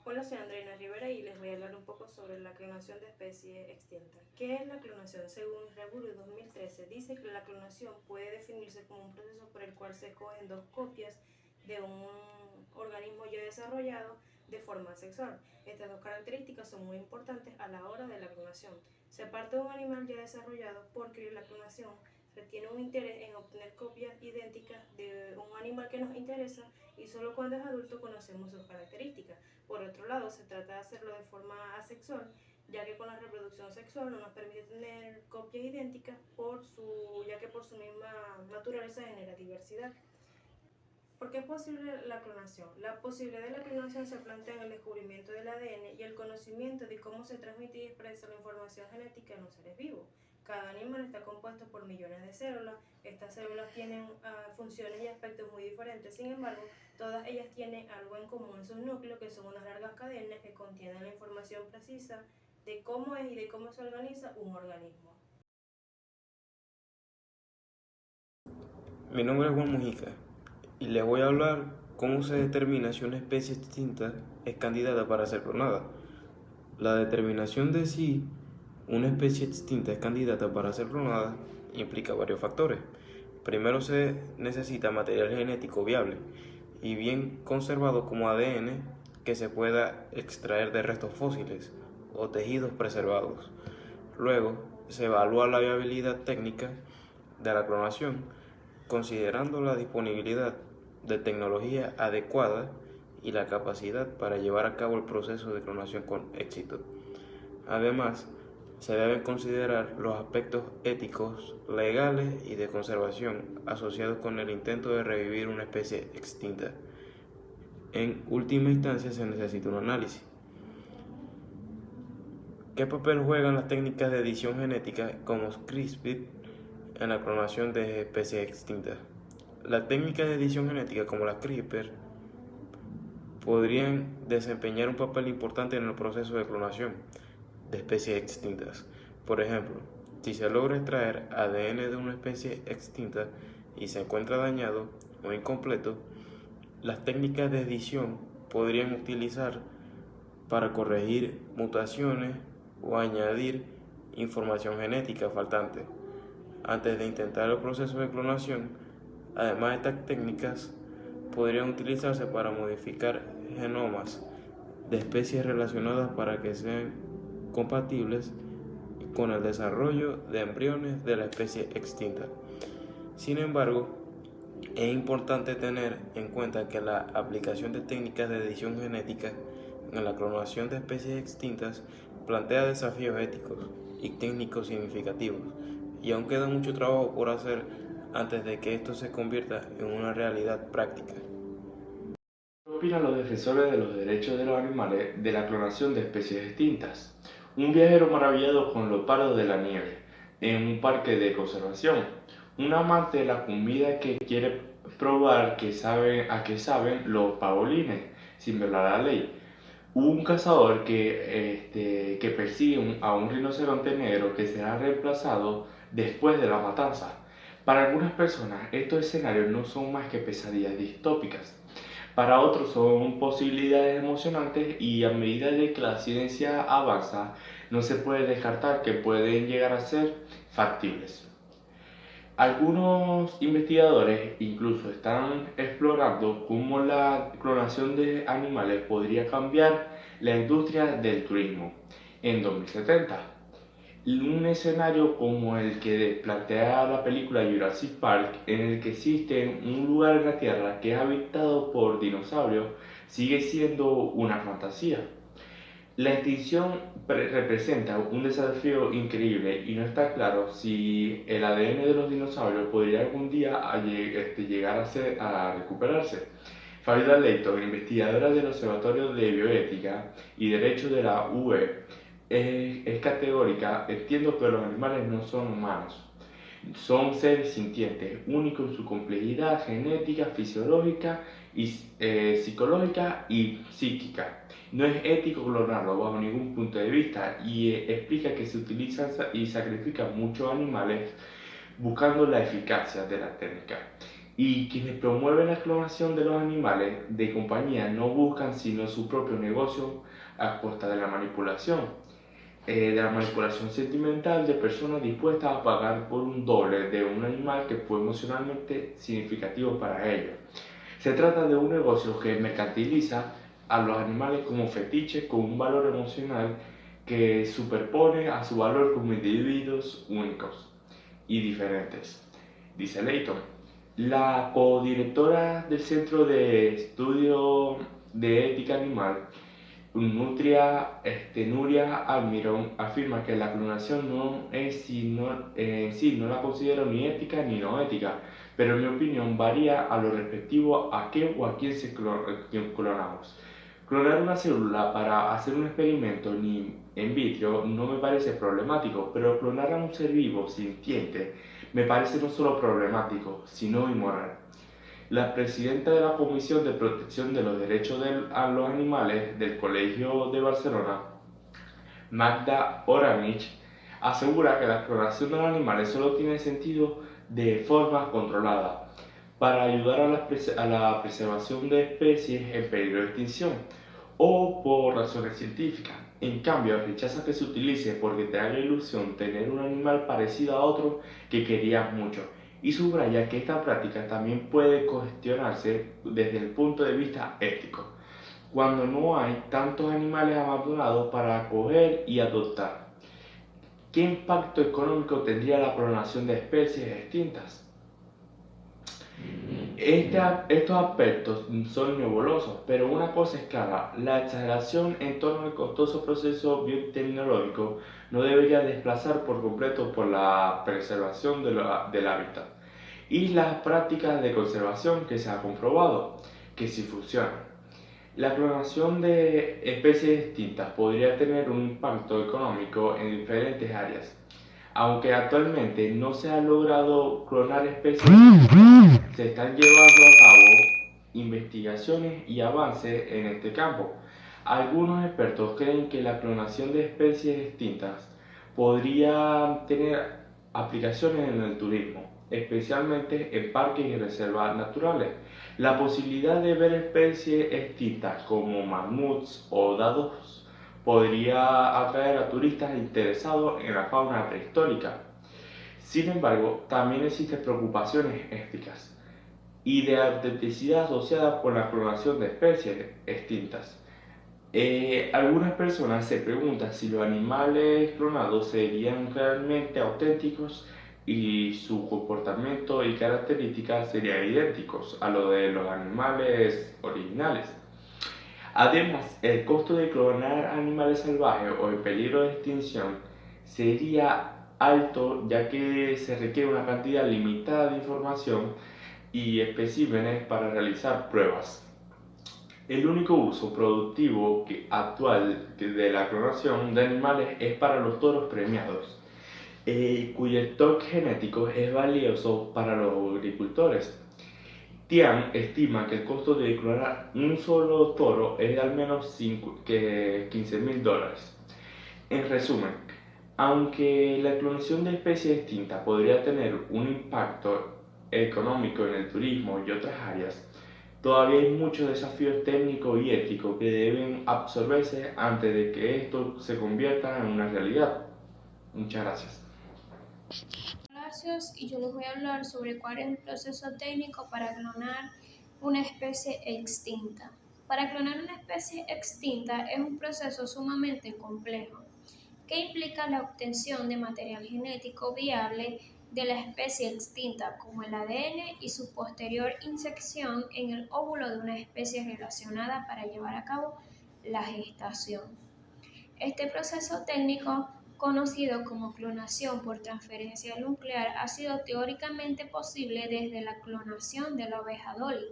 Hola, soy Andreina Rivera y les voy a hablar un poco sobre la clonación de especies extintas. ¿Qué es la clonación? Según Reburu 2013, dice que la clonación puede definirse como un proceso por el cual se escogen dos copias de un organismo ya desarrollado de forma sexual. Estas dos características son muy importantes a la hora de la clonación. Se parte de un animal ya desarrollado porque la clonación retiene un interés en obtener copias idénticas de un animal que nos interesa y solo cuando es adulto conocemos sus características. Por otro lado, se trata de hacerlo de forma asexual, ya que con la reproducción sexual no nos permite tener copias idénticas ya que por su misma naturaleza genera diversidad. ¿Por qué es posible la clonación? La posibilidad de la clonación se plantea en el descubrimiento del ADN y el conocimiento de cómo se transmite y expresa la información genética en los seres vivos. Cada animal está compuesto por millones de células. Estas células tienen funciones y aspectos muy diferentes. Sin embargo, todas ellas tienen algo en común en sus núcleos, que son unas largas cadenas que contienen la información precisa de cómo es y de cómo se organiza un organismo. Mi nombre es Juan Mujica y les voy a hablar cómo se determina si una especie extinta es candidata para ser clonada. La determinación de si una especie extinta es candidata para ser clonada implica varios factores. Primero se necesita material genético viable y bien conservado como ADN que se pueda extraer de restos fósiles o tejidos preservados. Luego se evalúa la viabilidad técnica de la clonación, considerando la disponibilidad de tecnología adecuada y la capacidad para llevar a cabo el proceso de clonación con éxito. Además, se deben considerar los aspectos éticos, legales y de conservación asociados con el intento de revivir una especie extinta. En última instancia, se necesita un análisis. ¿Qué papel juegan las técnicas de edición genética como CRISPR en la clonación de especies extintas? Las técnicas de edición genética como la CRISPR podrían desempeñar un papel importante en el proceso de clonación de especies extintas. Por ejemplo, si se logra extraer ADN de una especie extinta y se encuentra dañado o incompleto, las técnicas de edición podrían utilizar para corregir mutaciones o añadir información genética faltante. Antes de intentar el proceso de clonación, además estas técnicas podrían utilizarse para modificar genomas de especies relacionadas para que sean compatibles con el desarrollo de embriones de la especie extinta. Sin embargo, es importante tener en cuenta que la aplicación de técnicas de edición genética en la clonación de especies extintas plantea desafíos éticos y técnicos significativos, y aún queda mucho trabajo por hacer antes de que esto se convierta en una realidad práctica. ¿Qué opinan los defensores de los derechos de los animales de la clonación de especies extintas? Un viajero maravillado con los paros de la nieve en un parque de conservación. Un amante de la comida que quiere probar a qué saben los pavolines sin violar la ley. Un cazador que persigue a un rinoceronte negro que será reemplazado después de la matanza. Para algunas personas, estos escenarios no son más que pesadillas distópicas. Para otros son posibilidades emocionantes y a medida de que la ciencia avanza, no se puede descartar que pueden llegar a ser factibles. Algunos investigadores incluso están explorando cómo la clonación de animales podría cambiar la industria del turismo en 2070. Un escenario como el que plantea la película Jurassic Park, en el que existe un lugar en la Tierra que es habitado por dinosaurios, sigue siendo una fantasía. La extinción representa un desafío increíble y no está claro si el ADN de los dinosaurios podría algún día llegar a recuperarse. Farida Leighton, investigadora del Observatorio de Bioética y Derecho de la UE, es categórica: entiendo que los animales no son humanos. Son seres sintientes, únicos en su complejidad genética, fisiológica, psicológica y psíquica. No es ético clonarlo bajo ningún punto de vista y explica que se utilizan y sacrifican muchos animales buscando la eficacia de la técnica. Y quienes promueven la clonación de los animales de compañía no buscan sino su propio negocio a costa de la manipulación sentimental de personas dispuestas a pagar por un doble de un animal que fue emocionalmente significativo para ellos. Se trata de un negocio que mercantiliza a los animales como fetiches con un valor emocional que superpone a su valor como individuos únicos y diferentes, dice Layton. La codirectora del Centro de Estudio de Ética Animal, Nuria Almirón, afirma que la clonación no es en sí no la considero ni ética ni no ética, pero en mi opinión varía a lo respectivo a qué o a quién clonamos. Clonar una célula para hacer un experimento ni en vitro no me parece problemático, pero clonar a un ser vivo sintiente me parece no solo problemático, sino inmoral. La presidenta de la Comisión de Protección de los Derechos a los Animales del Colegio de Barcelona, Magda Oranich, asegura que la clonación de los animales solo tiene sentido de forma controlada para ayudar a la preservación de especies en peligro de extinción o por razones científicas. En cambio, rechaza que se utilice porque te haga ilusión tener un animal parecido a otro que querías mucho y subraya que esta práctica también puede cuestionarse desde el punto de vista ético, cuando no hay tantos animales abandonados para acoger y adoptar. ¿Qué impacto económico tendría la clonación de especies extintas? Estos aspectos son nebulosos, pero una cosa es clara: la exageración en torno al costoso proceso biotecnológico no debería desplazar por completo por la preservación del hábitat y las prácticas de conservación que se ha comprobado que sí funcionan. La clonación de especies extintas podría tener un impacto económico en diferentes áreas. Aunque actualmente no se ha logrado clonar especies, se están llevando a cabo investigaciones y avances en este campo. Algunos expertos creen que la clonación de especies extintas podría tener aplicaciones en el turismo, especialmente en parques y reservas naturales. La posibilidad de ver especies extintas como mamuts o dados podría atraer a turistas interesados en la fauna prehistórica. Sin embargo, también existen preocupaciones éticas y de autenticidad asociadas con la clonación de especies extintas. Algunas personas se preguntan si los animales clonados serían realmente auténticos y su comportamiento y características serían idénticos a los de los animales originales. Además, el costo de clonar animales salvajes o en peligro de extinción sería alto, ya que se requiere una cantidad limitada de información y especímenes para realizar pruebas. El único uso productivo actual de la clonación de animales es para los toros premiados, cuyo stock genético es valioso para los agricultores. Tian estima que el costo de clonar un solo toro es de al menos $15,000. En resumen, aunque la clonación de especies extintas podría tener un impacto económico en el turismo y otras áreas, todavía hay muchos desafíos técnicos y éticos que deben absorberse antes de que esto se convierta en una realidad. Muchas gracias. Gracias, y yo les voy a hablar sobre cuál es el proceso técnico para clonar una especie extinta. Para clonar una especie extinta es un proceso sumamente complejo que implica la obtención de material genético viable de la especie extinta, como el ADN, y su posterior inserción en el óvulo de una especie relacionada para llevar a cabo la gestación. Este proceso técnico, conocido como clonación por transferencia nuclear, ha sido teóricamente posible desde la clonación de la oveja Dolly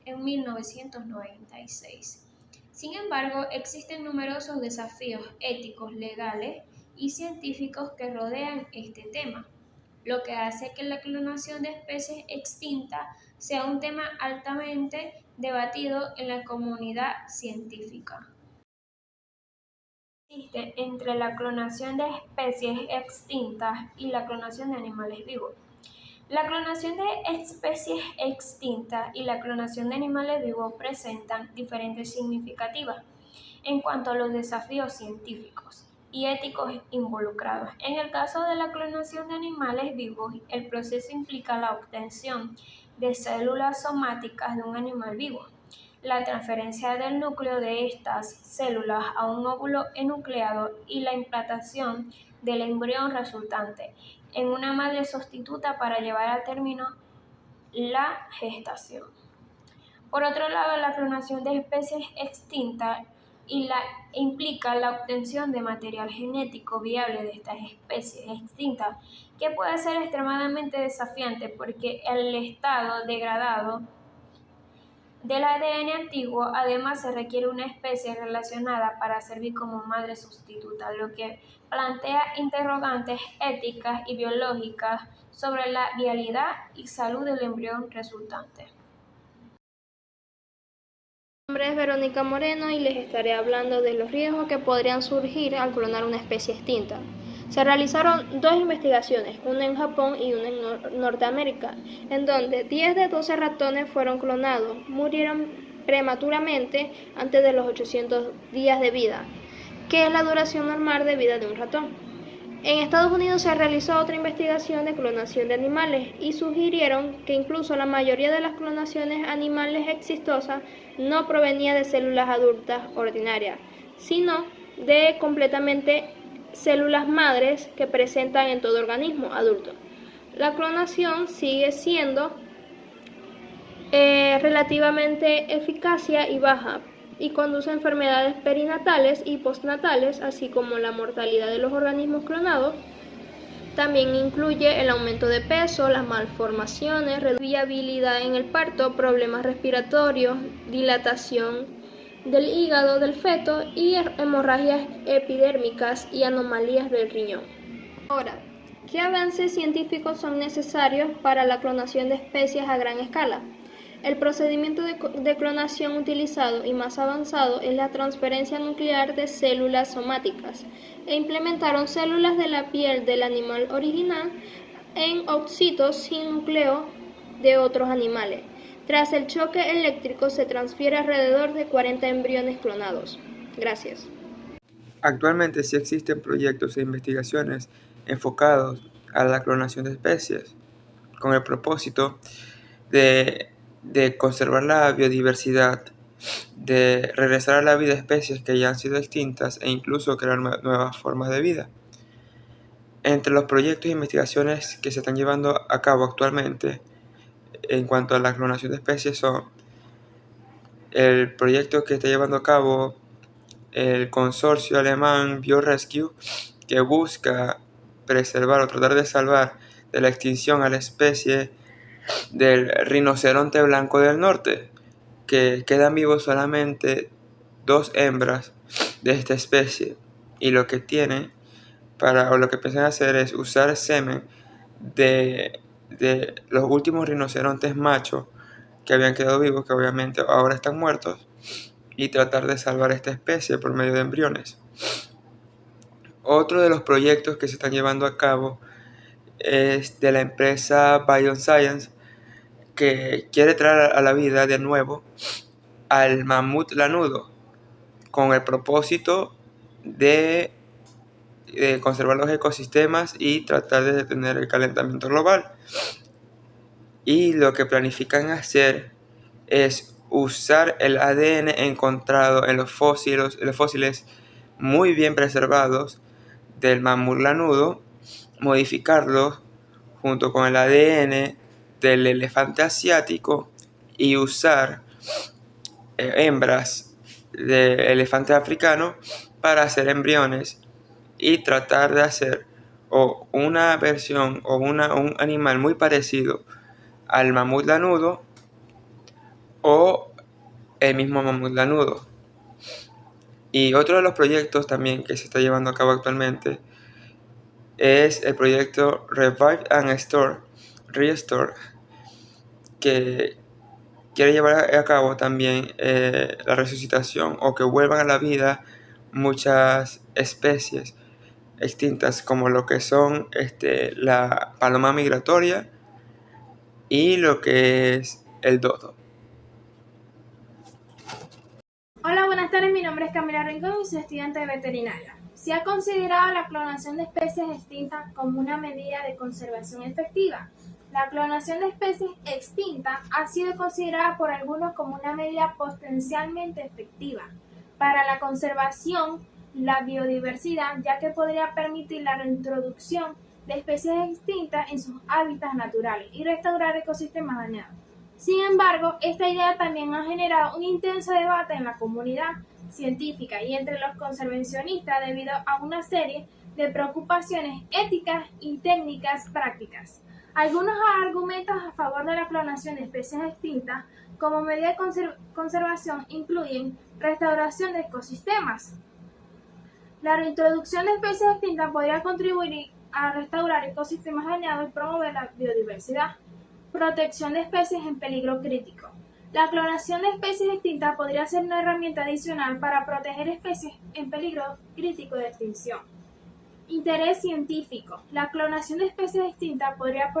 en 1996. Sin embargo, existen numerosos desafíos éticos, legales y científicos que rodean este tema, lo que hace que la clonación de especies extintas sea un tema altamente debatido en la comunidad científica. Existe entre la clonación de especies extintas y la clonación de animales vivos. La clonación de especies extintas y la clonación de animales vivos presentan diferencias significativas en cuanto a los desafíos científicos y éticos involucrados. En el caso de la clonación de animales vivos, el proceso implica la obtención de células somáticas de un animal vivo, la transferencia del núcleo de estas células a un óvulo enucleado y la implantación del embrión resultante en una madre sustituta para llevar a término la gestación. Por otro lado, la clonación de especies extintas implica la obtención de material genético viable de estas especies extintas, que puede ser extremadamente desafiante porque el estado degradado del ADN antiguo además se requiere una especie relacionada para servir como madre sustituta, lo que plantea interrogantes éticas y biológicas sobre la viabilidad y salud del embrión resultante. Mi nombre es Verónica Moreno y les estaré hablando de los riesgos que podrían surgir al clonar una especie extinta. Se realizaron 2 investigaciones, una en Japón y una en Norteamérica, en donde 10 de 12 ratones fueron clonados, murieron prematuramente antes de los 800 días de vida, que es la duración normal de vida de un ratón. En Estados Unidos se realizó otra investigación de clonación de animales y sugirieron que incluso la mayoría de las clonaciones animales exitosas no provenía de células adultas ordinarias, sino de completamente células madres que presentan en todo organismo adulto. La clonación sigue siendo relativamente eficacia y baja y conduce a enfermedades perinatales y postnatales, así como la mortalidad de los organismos clonados. También incluye el aumento de peso, las malformaciones, viabilidad en el parto, problemas respiratorios, dilatación del hígado del feto y hemorragias epidérmicas y anomalías del riñón. Ahora, ¿qué avances científicos son necesarios para la clonación de especies a gran escala? El procedimiento de clonación utilizado y más avanzado es la transferencia nuclear de células somáticas e implementaron células de la piel del animal original en ovocitos sin núcleo de otros animales. Tras el choque eléctrico se transfiere alrededor de 40 embriones clonados. Gracias. Actualmente sí existen proyectos e investigaciones enfocados a la clonación de especies con el propósito de conservar la biodiversidad, de regresar a la vida especies que ya han sido extintas e incluso crear nuevas formas de vida. Entre los proyectos e investigaciones que se están llevando a cabo actualmente en cuanto a la clonación de especies son el proyecto que está llevando a cabo el consorcio alemán BioRescue, que busca preservar o tratar de salvar de la extinción a la especie del rinoceronte blanco del norte, que quedan vivos solamente 2 hembras de esta especie, y lo que tienen lo que piensan hacer es usar semen de los últimos rinocerontes machos que habían quedado vivos, que obviamente ahora están muertos, y tratar de salvar esta especie por medio de embriones. Otro de los proyectos que se están llevando a cabo es de la empresa Bioscience, que quiere traer a la vida de nuevo al mamut lanudo con el propósito de conservar los ecosistemas y tratar de detener el calentamiento global. Y lo que planifican hacer es usar el ADN encontrado en los fósiles muy bien preservados del mamut lanudo, modificarlos junto con el ADN del elefante asiático y usar hembras de elefante africano para hacer embriones y tratar de hacer una versión o un animal muy parecido al mamut lanudo o el mismo mamut lanudo. Y otro de los proyectos también que se está llevando a cabo actualmente es el proyecto Revive and Restore, que quiere llevar a cabo también la resucitación o que vuelvan a la vida muchas especies extintas, como lo que son la paloma migratoria y lo que es el dodo. Hola, buenas tardes. Mi nombre es Camila Rincón y soy estudiante de veterinaria. Se ha considerado la clonación de especies extintas como una medida de conservación efectiva. La clonación de especies extintas ha sido considerada por algunos como una medida potencialmente efectiva para la conservación, la biodiversidad, ya que podría permitir la reintroducción de especies extintas en sus hábitats naturales y restaurar ecosistemas dañados. Sin embargo, esta idea también ha generado un intenso debate en la comunidad científica y entre los conservacionistas debido a una serie de preocupaciones éticas y técnicas prácticas. Algunos argumentos a favor de la clonación de especies extintas como medida de conservación incluyen restauración de ecosistemas. La reintroducción de especies extintas podría contribuir a restaurar ecosistemas dañados y promover la biodiversidad. Protección de especies en peligro crítico. La clonación de especies extintas podría ser una herramienta adicional para proteger especies en peligro crítico de extinción. Interés científico. La clonación de especies extintas podría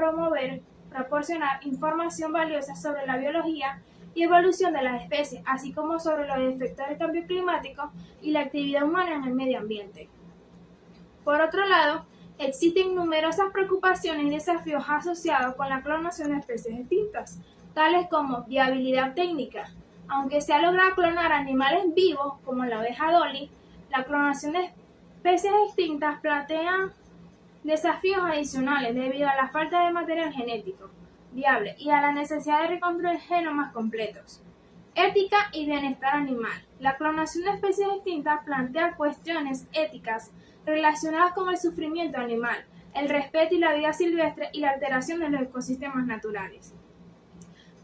proporcionar información valiosa sobre la biología y evolución de las especies, así como sobre los efectos del cambio climático y la actividad humana en el medio ambiente. Por otro lado, existen numerosas preocupaciones y desafíos asociados con la clonación de especies extintas, tales como viabilidad técnica. Aunque se ha logrado clonar animales vivos, como la oveja Dolly, la clonación de especies extintas plantea desafíos adicionales debido a la falta de material genético viable y a la necesidad de reconstruir genomas completos. Ética y bienestar animal. La clonación de especies extintas plantea cuestiones éticas relacionadas con el sufrimiento animal, el respeto y la vida silvestre y la alteración de los ecosistemas naturales.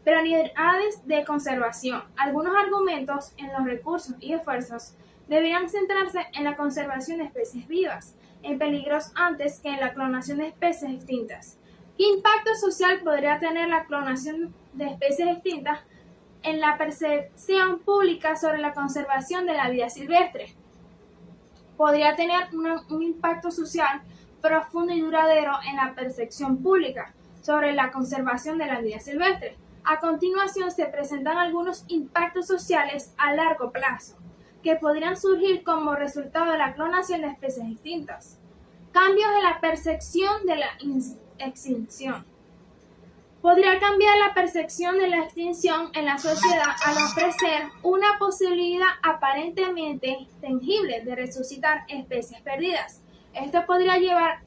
Prioridades de conservación. Algunos argumentos en los recursos y esfuerzos deberían centrarse en la conservación de especies vivas en peligros antes que en la clonación de especies extintas. ¿Qué impacto social podría tener la clonación de especies extintas en la percepción pública sobre la conservación de la vida silvestre? Podría tener un impacto social profundo y duradero en la percepción pública sobre la conservación de la vida silvestre. A continuación se presentan algunos impactos sociales a largo plazo que podrían surgir como resultado de la clonación de especies extintas. Cambios en la percepción de la extinción. Podría cambiar la percepción de la extinción en la sociedad al ofrecer una posibilidad aparentemente tangible de resucitar especies perdidas. Esto podría llevar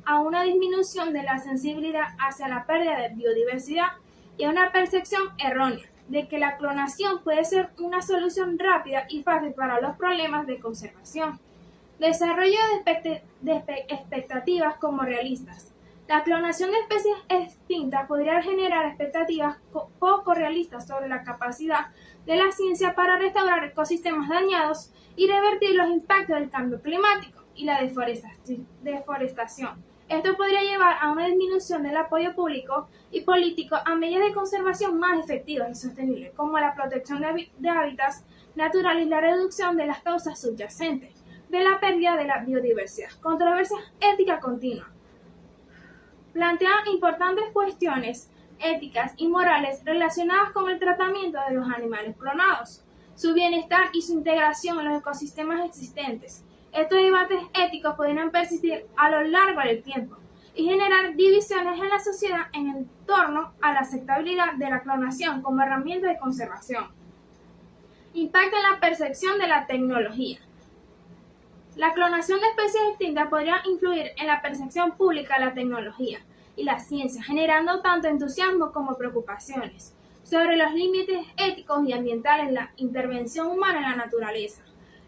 a una disminución de la sensibilidad hacia la pérdida de biodiversidad y a una percepción errónea de que la clonación puede ser una solución rápida y fácil para los problemas de conservación. Desarrollo de expectativas como realistas. La clonación de especies extintas podría generar expectativas poco realistas sobre la capacidad de la ciencia para restaurar ecosistemas dañados y revertir los impactos del cambio climático y la deforestación. Esto podría llevar a una disminución del apoyo público y político a medidas de conservación más efectivas y sostenibles, como la protección de hábitats naturales y la reducción de las causas subyacentes de la pérdida de la biodiversidad. Controversias éticas continuas. Plantean importantes cuestiones éticas y morales relacionadas con el tratamiento de los animales clonados, su bienestar y su integración en los ecosistemas existentes. Estos debates éticos podrían persistir a lo largo del tiempo y generar divisiones en la sociedad en torno a la aceptabilidad de la clonación como herramienta de conservación. Impacto en la percepción de la tecnología. La clonación de especies extintas podría influir en la percepción pública de la tecnología y la ciencia, generando tanto entusiasmo como preocupaciones sobre los límites éticos y ambientales de la intervención humana en la naturaleza.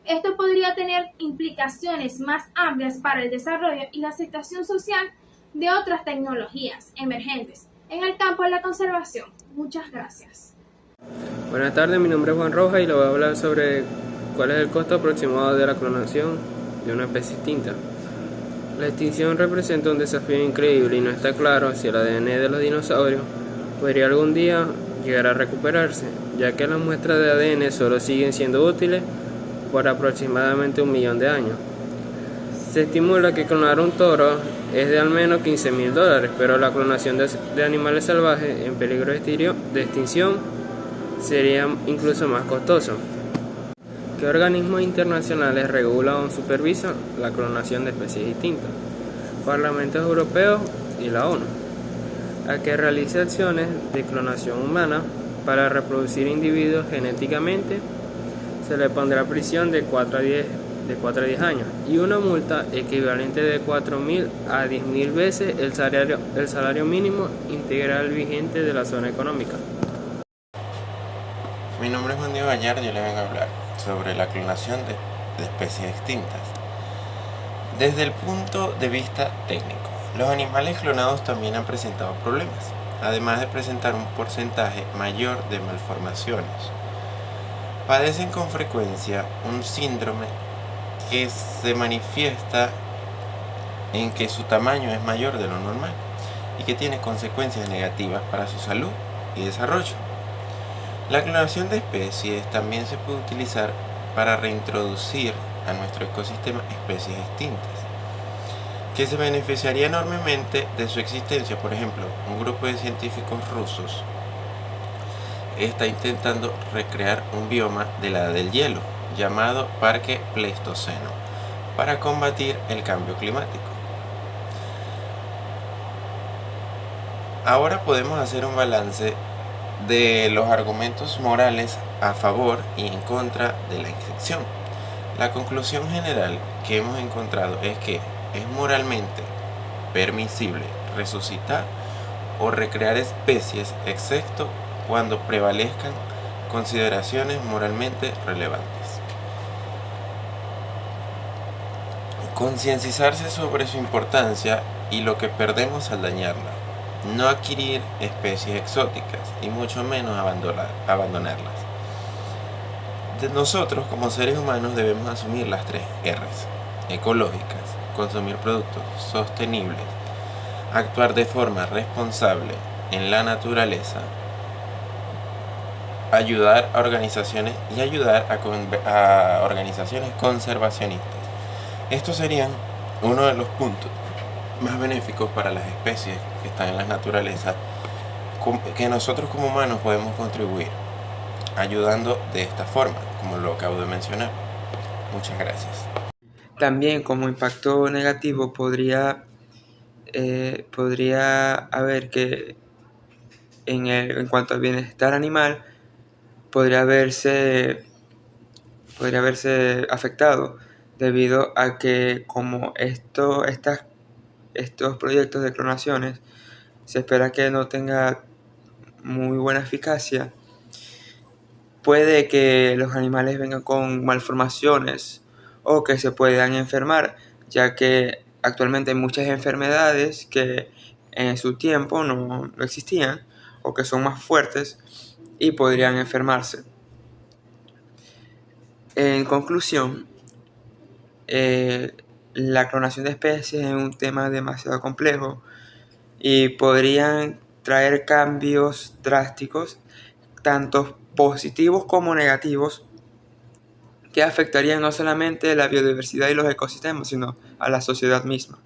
Esto podría tener implicaciones más amplias para el desarrollo y la aceptación social de otras tecnologías emergentes en el campo de la conservación. Muchas gracias. Buenas tardes, mi nombre es Juan Rojas y le voy a hablar sobre cuál es el costo aproximado de la clonación de una especie extinta. La extinción representa un desafío increíble y no está claro si el ADN de los dinosaurios podría algún día llegar a recuperarse, ya que las muestras de ADN solo siguen siendo útiles por aproximadamente 1 millón de años. Se estimula que clonar un toro es de al menos $15.000, pero la clonación de animales salvajes en peligro de extinción sería incluso más costoso. ¿Qué organismos internacionales regulan o supervisan la clonación de especies distintas? Parlamentos europeos y la ONU. A que realice acciones de clonación humana para reproducir individuos genéticamente, se le pondrá prisión de 4 a 10 años y una multa equivalente de 4.000 a 10.000 veces el salario mínimo integral vigente de la zona económica. Mi nombre es Juan Diego Gallardo y yo les vengo a hablar sobre la clonación de especies extintas. Desde el punto de vista técnico, los animales clonados también han presentado problemas, además de presentar un porcentaje mayor de malformaciones. Padecen con frecuencia un síndrome que se manifiesta en que su tamaño es mayor de lo normal y que tiene consecuencias negativas para su salud y desarrollo. La clonación de especies también se puede utilizar para reintroducir a nuestro ecosistema especies extintas, que se beneficiaría enormemente de su existencia. Por ejemplo, un grupo de científicos rusos está intentando recrear un bioma de la edad del hielo, llamado Parque Pleistoceno, para combatir el cambio climático. Ahora podemos hacer un balance de los argumentos morales a favor y en contra de la extinción. La conclusión general que hemos encontrado es que es moralmente permisible resucitar o recrear especies, excepto cuando prevalezcan consideraciones moralmente relevantes. Concienciarse sobre su importancia y lo que perdemos al dañarla. No adquirir especies exóticas y mucho menos abandonarlas. Nosotros como seres humanos debemos asumir las 3 R's: ecológicas, consumir productos sostenibles, actuar de forma responsable en la naturaleza, ayudar a organizaciones y ayudar a organizaciones conservacionistas. Estos serían uno de los puntos más benéficos para las especies que están en la naturaleza, que nosotros como humanos podemos contribuir ayudando de esta forma, como lo acabo de mencionar. Muchas gracias. También como impacto negativo podría haber que en cuanto al bienestar animal podría verse afectado, debido a que como estos proyectos de clonaciones se espera que no tenga muy buena eficacia, puede que los animales vengan con malformaciones o que se puedan enfermar, ya que actualmente hay muchas enfermedades que en su tiempo no existían o que son más fuertes y podrían enfermarse. En conclusión, la clonación de especies es un tema demasiado complejo y podrían traer cambios drásticos, tanto positivos como negativos, que afectarían no solamente la biodiversidad y los ecosistemas, sino a la sociedad misma.